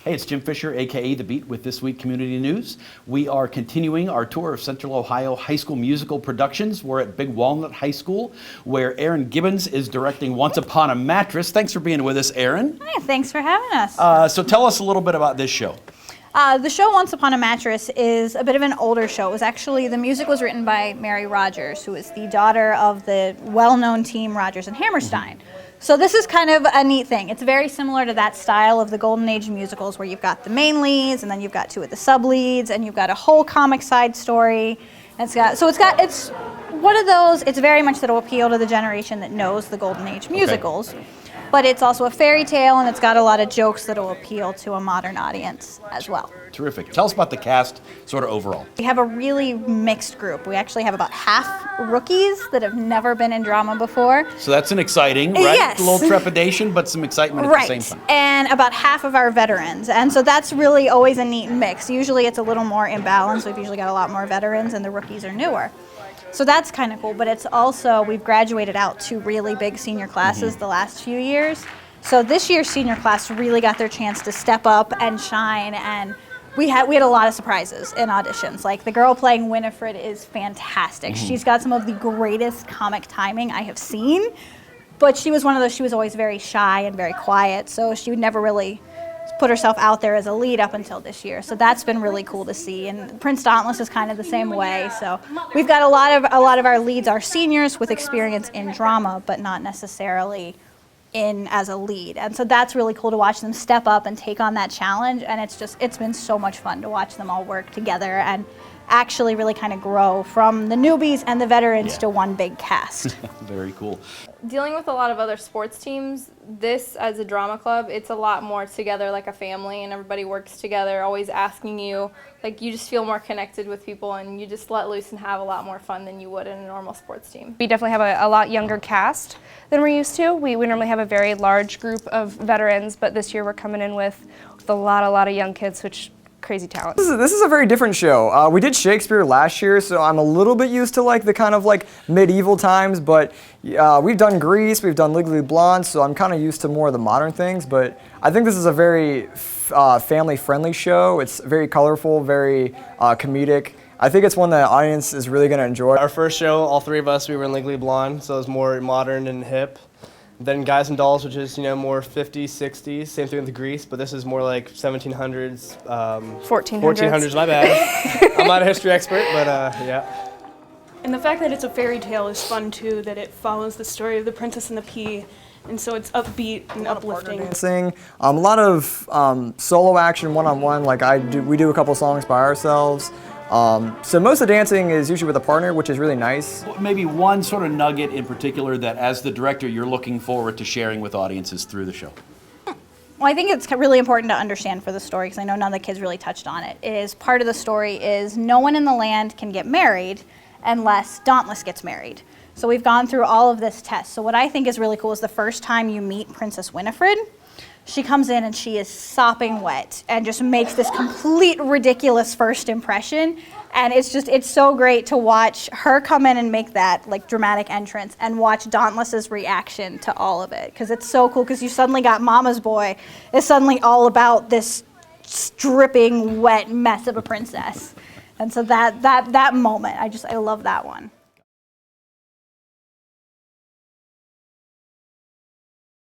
Hey, it's Jim Fisher, aka The Beat, with This Week Community News. We are continuing our tour of Central Ohio high school musical productions. We're at Big Walnut High School, where Aaron Gibbons is directing Once Upon a Mattress. Thanks for being with us, Aaron. Hi, thanks for having us. So tell us a little bit about this show. The show Once Upon a Mattress is a bit of an older show. It was actually, the music was written by Mary Rogers, who is the daughter of the well-known team Rodgers and Hammerstein. So this is kind of a neat thing. It's very similar to that style of the Golden Age musicals where you've got the main leads and then you've got two of the sub-leads and you've got a whole comic side story. And it's one of those, it's very much that'll appeal to the generation that knows the Golden Age musicals. Okay. But it's also a fairy tale, and it's got a lot of jokes that'll appeal to a modern audience as well. Terrific. Tell us about the cast, sort of overall. We have a really mixed group. We actually have about half rookies that have never been in drama before. So that's an exciting, right? Yes. A little trepidation, but some excitement at the same time. And about half of our veterans. And so that's really always a neat mix. Usually it's a little more imbalanced. We've usually got a lot more veterans, and the rookies are newer. So that's kind of cool, but it's also, we've graduated out two really big senior classes the last few years. So this year's senior class really got their chance to step up and shine, and we had a lot of surprises in auditions. Like the girl playing Winifred is fantastic. She's got some of the greatest comic timing I have seen, but she was one of those, she was always very shy and very quiet, so she would never really put herself out there as a lead up until this year. So that's been really cool to see. And Prince Dauntless is kind of the same way. So we've got a lot of our leads are seniors with experience in drama, but not necessarily in as a lead. And so that's really cool to watch them step up and take on that challenge. And it's been so much fun to watch them all work together and actually really kind of grow from the newbies and the veterans to one big cast. Very cool. Dealing with a lot of other sports teams, this as a drama club, it's a lot more together like a family, and everybody works together, always asking you, like you just feel more connected with people and you just let loose and have a lot more fun than you would in a normal sports team. We definitely have a lot younger cast than we're used to. We normally have a very large group of veterans, but this year we're coming in with a lot of young kids, which crazy talent. This is a very different show. We did Shakespeare last year, so I'm a little bit used to like the kind of like medieval times, but we've done Grease, we've done Legally Blonde, so I'm kind of used to more of the modern things, but I think this is a very family-friendly show. It's very colorful, very comedic. I think it's one that the audience is really going to enjoy. Our first show, all three of us, we were in Legally Blonde, so it was more modern and hip. Then Guys and Dolls, which is, more 50s, 60s, same thing with Grease, but this is more like 1700s, 1400s, my bad. I'm not a history expert, but yeah. And the fact that it's a fairy tale is fun too, that it follows the story of the Princess and the Pea, and so it's upbeat and uplifting. Dancing, a lot of solo action, one-on-one, like we do a couple songs by ourselves. So most of the dancing is usually with a partner, which is really nice. Maybe one sort of nugget in particular that as the director you're looking forward to sharing with audiences through the show. Well, I think it's really important to understand for the story, because I know none of the kids really touched on it, is part of the story is no one in the land can get married unless Dauntless gets married. So we've gone through all of this test. So what I think is really cool is the first time you meet Princess Winifred, she comes in and she is sopping wet and just makes this complete ridiculous first impression. And it's so great to watch her come in and make that like dramatic entrance and watch Dauntless's reaction to all of it. Because it's so cool, because you suddenly got Mama's Boy is suddenly all about this dripping wet mess of a princess. And so that moment, I love that one.